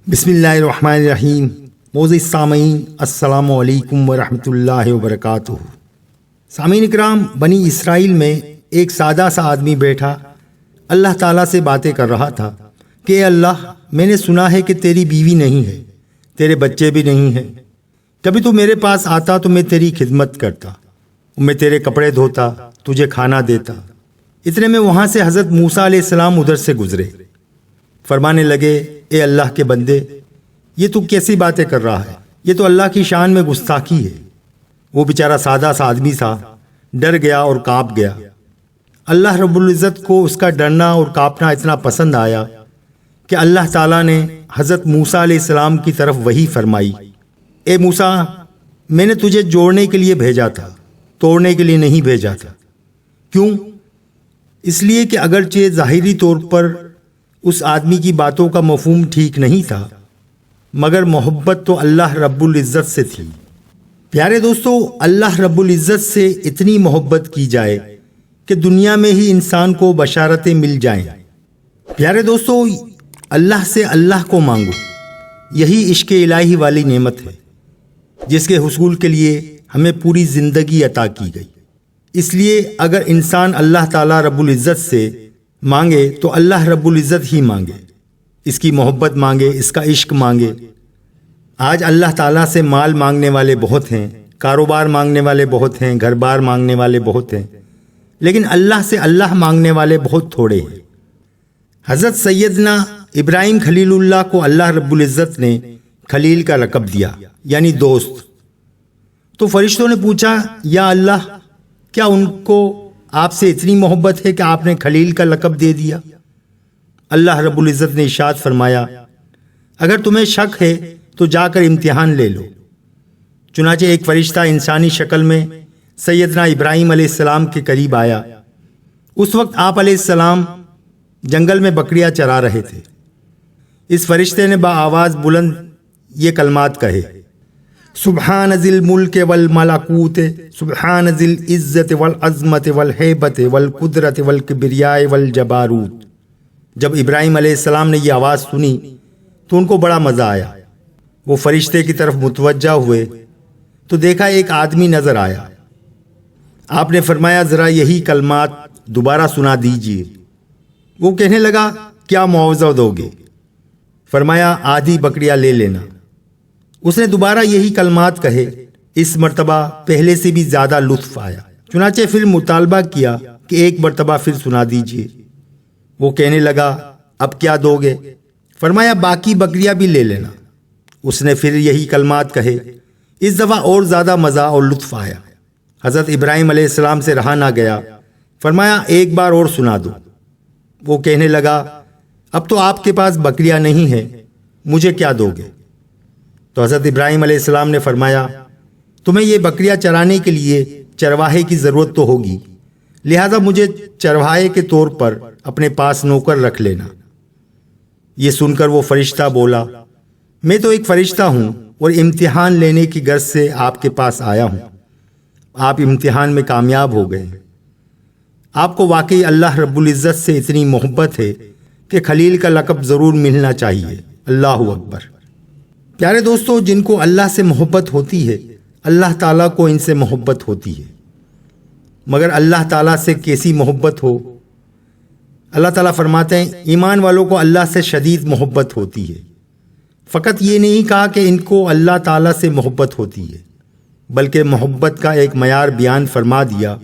بسم اللہ الرحمن الرحیم۔ معزز سامعین، السلام علیکم ورحمۃ اللہ وبرکاتہ۔ سامعین اکرام، بنی اسرائیل میں ایک سادہ سا آدمی بیٹھا اللہ تعالیٰ سے باتیں کر رہا تھا کہ اے اللہ، میں نے سنا ہے کہ تیری بیوی نہیں ہے، تیرے بچے بھی نہیں ہیں۔ کبھی تو میرے پاس آتا تو میں تیری خدمت کرتا، میں تیرے کپڑے دھوتا، تجھے کھانا دیتا۔ اتنے میں وہاں سے حضرت موسیٰ علیہ السلام ادھر سے گزرے، فرمانے لگے اے اللہ کے بندے، یہ تو کیسی باتیں کر رہا ہے؟ یہ تو اللہ کی شان میں گستاخی ہے۔ وہ بیچارہ سادہ سا آدمی تھا، ڈر گیا اور کانپ گیا۔ اللہ رب العزت کو اس کا ڈرنا اور کانپنا اتنا پسند آیا کہ اللہ تعالیٰ نے حضرت موسیٰ علیہ السلام کی طرف وحی فرمائی، اے موسیٰ، میں نے تجھے جوڑنے کے لیے بھیجا تھا، توڑنے کے لیے نہیں بھیجا تھا۔ کیوں؟ اس لیے کہ اگرچہ ظاہری طور پر اس آدمی کی باتوں کا مفہوم ٹھیک نہیں تھا، مگر محبت تو اللہ رب العزت سے تھی۔ پیارے دوستو، اللہ رب العزت سے اتنی محبت کی جائے کہ دنیا میں ہی انسان کو بشارتیں مل جائیں۔ پیارے دوستو، اللہ سے اللہ کو مانگو، یہی عشق الہی والی نعمت ہے جس کے حصول کے لیے ہمیں پوری زندگی عطا کی گئی۔ اس لیے اگر انسان اللہ تعالیٰ رب العزت سے مانگے تو اللہ رب العزت ہی مانگے، اس کی محبت مانگے، اس کا عشق مانگے۔ آج اللہ تعالیٰ سے مال مانگنے والے بہت ہیں، کاروبار مانگنے والے بہت ہیں، گھر بار مانگنے والے بہت ہیں، لیکن اللہ سے اللہ مانگنے والے بہت تھوڑے ہیں۔ حضرت سیدنا ابراہیم خلیل اللہ کو اللہ رب العزت نے خلیل کا لقب دیا، یعنی دوست۔ تو فرشتوں نے پوچھا، یا اللہ، کیا ان کو آپ سے اتنی محبت ہے کہ آپ نے خلیل کا لقب دے دیا؟ اللہ رب العزت نے ارشاد فرمایا، اگر تمہیں شک ہے تو جا کر امتحان لے لو۔ چنانچہ ایک فرشتہ انسانی شکل میں سیدنا ابراہیم علیہ السلام کے قریب آیا۔ اس وقت آپ علیہ السلام جنگل میں بکریاں چرا رہے تھے۔ اس فرشتے نے بآواز بلند یہ کلمات کہے، سبحان ذی الملک والملکوت، سبحان ذی العزت والعظمت والہیبت والقدرت والکبریاء والجباروت۔ جب ابراہیم علیہ السلام نے یہ آواز سنی تو ان کو بڑا مزہ آیا۔ وہ فرشتے کی طرف متوجہ ہوئے تو دیکھا ایک آدمی نظر آیا۔ آپ نے فرمایا، ذرا یہی کلمات دوبارہ سنا دیجیے۔ وہ کہنے لگا، کیا معاوضہ دو گے؟ فرمایا، آدھی بکریاں لے لینا۔ اس نے دوبارہ یہی کلمات کہے۔ اس مرتبہ پہلے سے بھی زیادہ لطف آیا۔ چنانچہ پھر مطالبہ کیا کہ ایک مرتبہ پھر سنا دیجیے۔ وہ کہنے لگا، اب کیا دو گے؟ فرمایا، باقی بکریاں بھی لے لینا۔ اس نے پھر یہی کلمات کہے۔ اس دفعہ اور زیادہ مزہ اور لطف آیا۔ حضرت ابراہیم علیہ السلام سے رہا نہ گیا، فرمایا، ایک بار اور سنا دو۔ وہ کہنے لگا، اب تو آپ کے پاس بکریاں نہیں ہیں، مجھے کیا دو گے؟ تو حضرت ابراہیم علیہ السلام نے فرمایا، تمہیں یہ بکریاں چرانے کے لیے چرواہے کی ضرورت تو ہوگی، لہذا مجھے چرواہے کے طور پر اپنے پاس نوکر رکھ لینا۔ یہ سن کر وہ فرشتہ بولا، میں تو ایک فرشتہ ہوں اور امتحان لینے کی غرض سے آپ کے پاس آیا ہوں۔ آپ امتحان میں کامیاب ہو گئے۔ آپ کو واقعی اللہ رب العزت سے اتنی محبت ہے کہ خلیل کا لقب ضرور ملنا چاہیے۔ اللہ اکبر۔ پیارے دوستو، جن کو اللہ سے محبت ہوتی ہے، اللہ تعالیٰ کو ان سے محبت ہوتی ہے۔ مگر اللہ تعالیٰ سے کیسی محبت ہو؟ اللہ تعالیٰ فرماتے ہیں، ایمان والوں کو اللہ سے شدید محبت ہوتی ہے۔ فقط یہ نہیں کہا کہ ان کو اللہ تعالیٰ سے محبت ہوتی ہے، بلکہ محبت کا ایک معیار بیان فرما دیا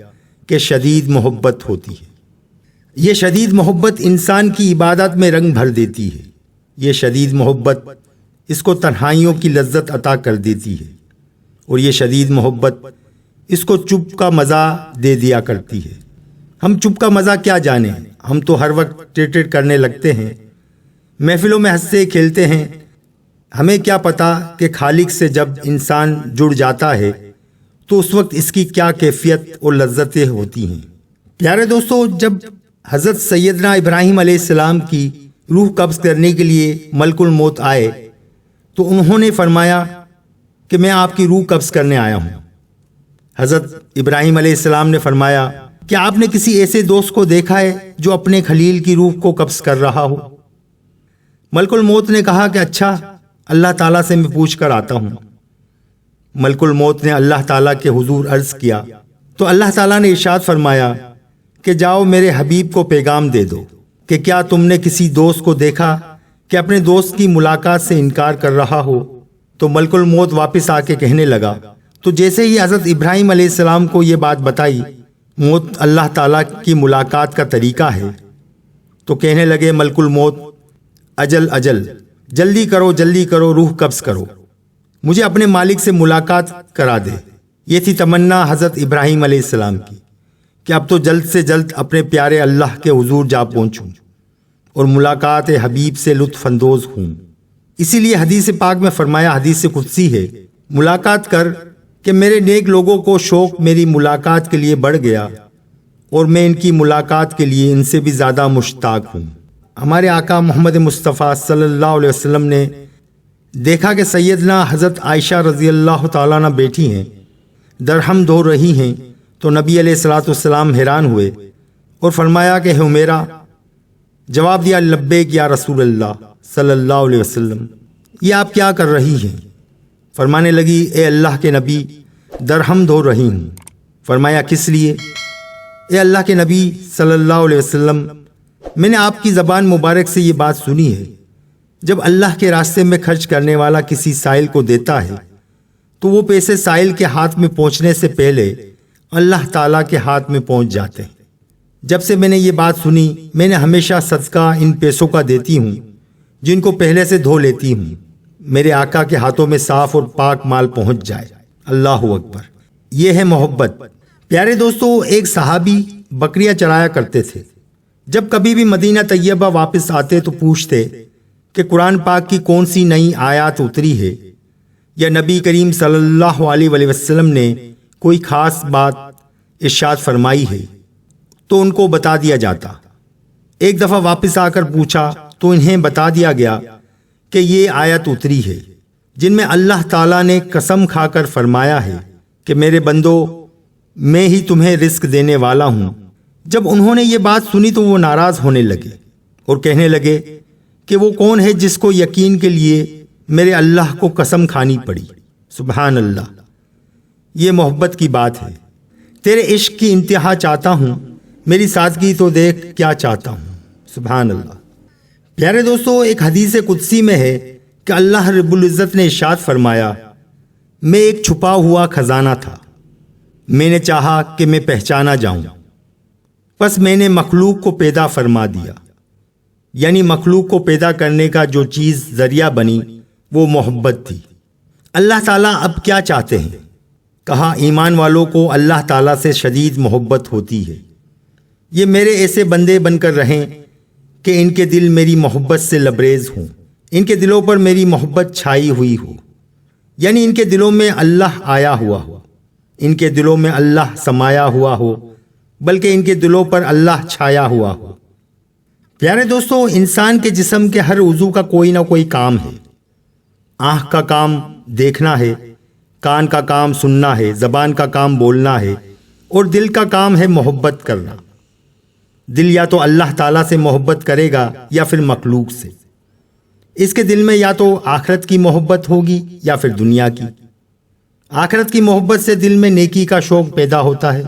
کہ شدید محبت ہوتی ہے۔ یہ شدید محبت انسان کی عبادت میں رنگ بھر دیتی ہے۔ یہ شدید محبت اس کو تنہائیوں کی لذت عطا کر دیتی ہے، اور یہ شدید محبت اس کو چپ کا مزہ دے دیا کرتی ہے۔ ہم چپ کا مزہ کیا جانیں، ہم تو ہر وقت ٹیٹ کرنے لگتے ہیں، محفلوں میں ہنستے کھیلتے ہیں۔ ہمیں کیا پتا کہ خالق سے جب انسان جڑ جاتا ہے تو اس وقت اس کی کیا کیفیت اور لذتیں ہوتی ہیں۔ پیارے دوستو، جب حضرت سیدنا ابراہیم علیہ السلام کی روح قبض کرنے کے لیے ملک الموت آئے تو انہوں نے فرمایا کہ میں آپ کی روح قبض کرنے آیا ہوں۔ حضرت ابراہیم علیہ السلام نے فرمایا، کیا آپ نے کسی ایسے دوست کو دیکھا ہے جو اپنے خلیل کی روح کو قبض کر رہا ہو؟ ملک الموت نے کہا کہ اچھا، اللہ تعالیٰ سے میں پوچھ کر آتا ہوں۔ ملک الموت نے اللہ تعالیٰ کے حضور عرض کیا تو اللہ تعالیٰ نے ارشاد فرمایا کہ جاؤ میرے حبیب کو پیغام دے دو کہ کیا تم نے کسی دوست کو دیکھا کہ اپنے دوست کی ملاقات سے انکار کر رہا ہو؟ تو ملک الموت واپس آ کے کہنے لگا، تو جیسے ہی حضرت ابراہیم علیہ السلام کو یہ بات بتائی، موت اللہ تعالیٰ کی ملاقات کا طریقہ ہے، تو کہنے لگے ملک الموت، اجل اجل، جلدی کرو، روح قبض کرو، مجھے اپنے مالک سے ملاقات کرا دے۔ یہ تھی تمنا حضرت ابراہیم علیہ السلام کی کہ اب تو جلد سے جلد اپنے پیارے اللہ کے حضور جا پہنچوں اور ملاقات حبیب سے لطف اندوز ہوں۔ اسی لیے حدیث پاک میں فرمایا، حدیث قدسی ہے، ملاقات کر کہ میرے نیک لوگوں کو شوق میری ملاقات کے لیے بڑھ گیا اور میں ان کی ملاقات کے لیے ان سے بھی زیادہ مشتاق ہوں۔ ہمارے آقا محمد مصطفیٰ صلی اللہ علیہ وسلم نے دیکھا کہ سیدنا حضرت عائشہ رضی اللہ تعالیٰ عنہ بیٹھی ہیں، درہم دھو رہی ہیں، تو نبی علیہ الصلوۃ والسلام حیران ہوئے اور فرمایا کہ حمیرہ، جواب دیا لبیک یا رسول اللہ صلی اللہ علیہ وسلم، یہ آپ کیا کر رہی ہیں؟ فرمانے لگی، اے اللہ کے نبی، درہم دھو رہی ہوں۔ فرمایا کس لیے؟ اے اللہ کے نبی صلی اللہ علیہ وسلم، میں نے آپ کی زبان مبارک سے یہ بات سنی ہے، جب اللہ کے راستے میں خرچ کرنے والا کسی سائل کو دیتا ہے تو وہ پیسے سائل کے ہاتھ میں پہنچنے سے پہلے اللہ تعالیٰ کے ہاتھ میں پہنچ جاتے ہیں۔ جب سے میں نے یہ بات سنی، میں نے ہمیشہ صدقہ ان پیسوں کا دیتی ہوں جن کو پہلے سے دھو لیتی ہوں، میرے آقا کے ہاتھوں میں صاف اور پاک مال پہنچ جائے۔ اللہ اکبر، یہ ہے محبت۔ پیارے دوستو، ایک صحابی بکریاں چرایا کرتے تھے۔ جب کبھی بھی مدینہ طیبہ واپس آتے تو پوچھتے کہ قرآن پاک کی کون سی نئی آیات اتری ہے یا نبی کریم صلی اللہ علیہ وآلہ وسلم نے کوئی خاص بات ارشاد فرمائی ہے، تو ان کو بتا دیا جاتا۔ ایک دفعہ واپس آ کر پوچھا تو انہیں بتا دیا گیا کہ یہ آیت اتری ہے جن میں اللہ تعالیٰ نے قسم کھا کر فرمایا ہے کہ میرے بندو، میں ہی تمہیں رزق دینے والا ہوں۔ جب انہوں نے یہ بات سنی تو وہ ناراض ہونے لگے اور کہنے لگے کہ وہ کون ہے جس کو یقین کے لیے میرے اللہ کو قسم کھانی پڑی؟ سبحان اللہ، یہ محبت کی بات ہے۔ تیرے عشق کی انتہا چاہتا ہوں، میری سادگی تو دیکھ کیا چاہتا ہوں۔ سبحان اللہ۔ پیارے دوستو، ایک حدیث قدسی میں ہے کہ اللہ رب العزت نے ارشاد فرمایا، میں ایک چھپا ہوا خزانہ تھا، میں نے چاہا کہ میں پہچانا جاؤں، پس میں نے مخلوق کو پیدا فرما دیا۔ یعنی مخلوق کو پیدا کرنے کا جو چیز ذریعہ بنی وہ محبت تھی۔ اللہ تعالیٰ اب کیا چاہتے ہیں؟ کہا، ایمان والوں کو اللہ تعالیٰ سے شدید محبت ہوتی ہے۔ یہ میرے ایسے بندے بن کر رہیں کہ ان کے دل میری محبت سے لبریز ہوں، ان کے دلوں پر میری محبت چھائی ہوئی ہو، یعنی ان کے دلوں میں اللہ آیا ہوا ہو، ان کے دلوں میں اللہ سمایا ہوا ہو، بلکہ ان کے دلوں پر اللہ چھایا ہوا ہو۔ پیارے دوستو، انسان کے جسم کے ہر عضو کا کوئی نہ کوئی کام ہے۔ آنکھ کا کام دیکھنا ہے، کان کا کام سننا ہے، زبان کا کام بولنا ہے، اور دل کا کام ہے محبت کرنا۔ دل یا تو اللہ تعالیٰ سے محبت کرے گا یا پھر مخلوق سے۔ اس کے دل میں یا تو آخرت کی محبت ہوگی یا پھر دنیا کی۔ آخرت کی محبت سے دل میں نیکی کا شوق پیدا ہوتا ہے،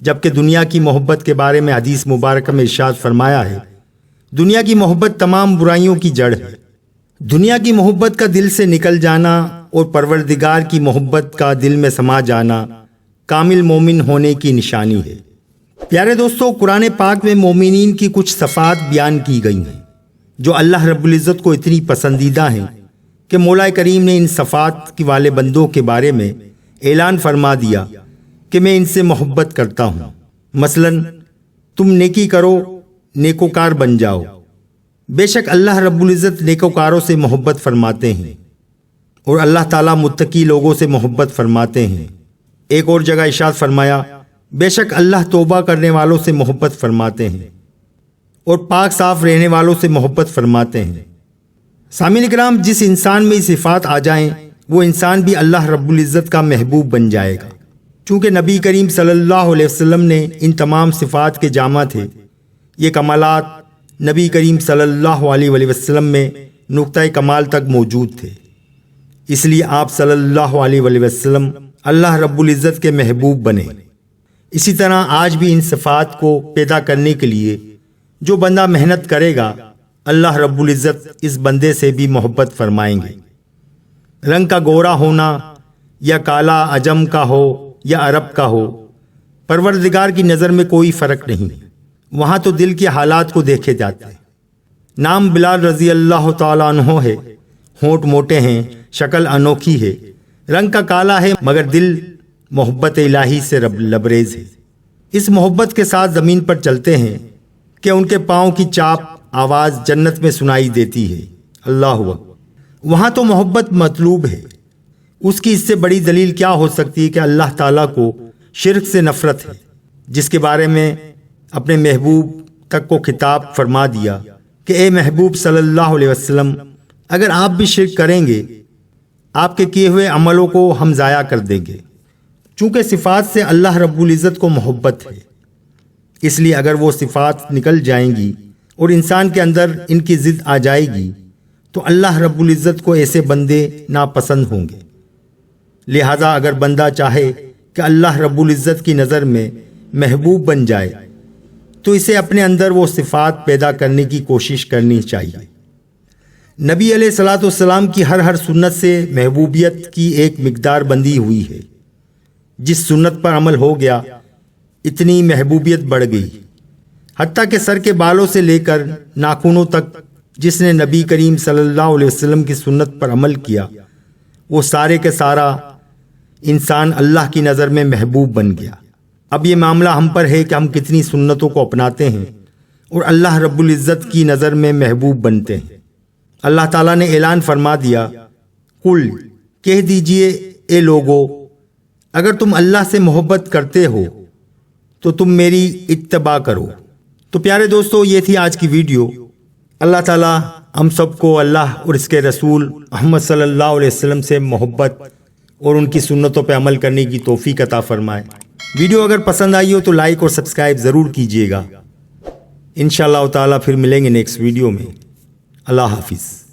جبکہ دنیا کی محبت کے بارے میں حدیث مبارکہ میں ارشاد فرمایا ہے، دنیا کی محبت تمام برائیوں کی جڑ ہے۔ دنیا کی محبت کا دل سے نکل جانا اور پروردگار کی محبت کا دل میں سما جانا کامل مومن ہونے کی نشانی ہے۔ پیارے دوستو، قرآن پاک میں مومنین کی کچھ صفات بیان کی گئی ہیں جو اللہ رب العزت کو اتنی پسندیدہ ہیں کہ مولا کریم نے ان صفات کی والے بندوں کے بارے میں اعلان فرما دیا کہ میں ان سے محبت کرتا ہوں۔ مثلا، تم نیکی کرو، نیکوکار بن جاؤ۔ بے شک اللہ رب العزت نیکوکاروں سے محبت فرماتے ہیں اور اللہ تعالیٰ متقی لوگوں سے محبت فرماتے ہیں۔ ایک اور جگہ ارشاد فرمایا، بے شک اللہ توبہ کرنے والوں سے محبت فرماتے ہیں اور پاک صاف رہنے والوں سے محبت فرماتے ہیں۔ سامعین کرام، جس انسان میں یہ صفات آ جائیں وہ انسان بھی اللہ رب العزت کا محبوب بن جائے گا، چونکہ نبی کریم صلی اللہ علیہ وسلم نے ان تمام صفات کے جامع تھے۔ یہ کمالات نبی کریم صلی اللہ علیہ وسلم میں نقطۂ کمال تک موجود تھے، اس لیے آپ صلی اللہ علیہ وآلہ وسلم اللہ رب العزت کے محبوب بنے۔ اسی طرح آج بھی ان صفات کو پیدا کرنے کے لیے جو بندہ محنت کرے گا، اللہ رب العزت اس بندے سے بھی محبت فرمائیں گے۔ رنگ کا گورا ہونا یا کالا عجم کا ہو یا عرب کا ہو، پروردگار کی نظر میں کوئی فرق نہیں، وہاں تو دل کے حالات کو دیکھے جاتے ہیں۔ نام بلال رضی اللہ تعالیٰ عنہ ہے، ہونٹ موٹے ہیں، شکل انوکھی ہے، رنگ کا کالا ہے مگر دل محبت الہی سے لبریز ہے۔ اس محبت کے ساتھ زمین پر چلتے ہیں کہ ان کے پاؤں کی چاپ آواز جنت میں سنائی دیتی ہے۔ اللہ اکبر! وہاں تو محبت مطلوب ہے، اس کی اس سے بڑی دلیل کیا ہو سکتی ہے کہ اللہ تعالیٰ کو شرک سے نفرت ہے، جس کے بارے میں اپنے محبوب تک کو خطاب فرما دیا کہ اے محبوب صلی اللہ علیہ وسلم، اگر آپ بھی شرک کریں گے آپ کے کیے ہوئے عملوں کو ہم ضائع کر دیں گے۔ چونکہ صفات سے اللہ رب العزت کو محبت ہے، اس لیے اگر وہ صفات نکل جائیں گی اور انسان کے اندر ان کی ضد آ جائے گی تو اللہ رب العزت کو ایسے بندے ناپسند ہوں گے۔ لہذا اگر بندہ چاہے کہ اللہ رب العزت کی نظر میں محبوب بن جائے تو اسے اپنے اندر وہ صفات پیدا کرنے کی کوشش کرنی چاہیے۔ نبی علیہ الصلوۃ والسلام کی ہر سنت سے محبوبیت کی ایک مقدار بندی ہوئی ہے، جس سنت پر عمل ہو گیا اتنی محبوبیت بڑھ گئی، حتیٰ کہ سر کے بالوں سے لے کر ناخنوں تک جس نے نبی کریم صلی اللہ علیہ وسلم کی سنت پر عمل کیا وہ سارے کے سارا انسان اللہ کی نظر میں محبوب بن گیا۔ اب یہ معاملہ ہم پر ہے کہ ہم کتنی سنتوں کو اپناتے ہیں اور اللہ رب العزت کی نظر میں محبوب بنتے ہیں۔ اللہ تعالیٰ نے اعلان فرما دیا، قل کہہ دیجئے اے لوگو، اگر تم اللہ سے محبت کرتے ہو تو تم میری اتباع کرو۔ تو پیارے دوستو، یہ تھی آج کی ویڈیو۔ اللہ تعالیٰ ہم سب کو اللہ اور اس کے رسول محمد صلی اللہ علیہ وسلم سے محبت اور ان کی سنتوں پہ عمل کرنے کی توفیق عطا فرمائے۔ ویڈیو اگر پسند آئی ہو تو لائک اور سبسکرائب ضرور کیجیے گا۔ انشاءاللہ تعالیٰ پھر ملیں گے نیکسٹ ویڈیو میں۔ اللہ حافظ۔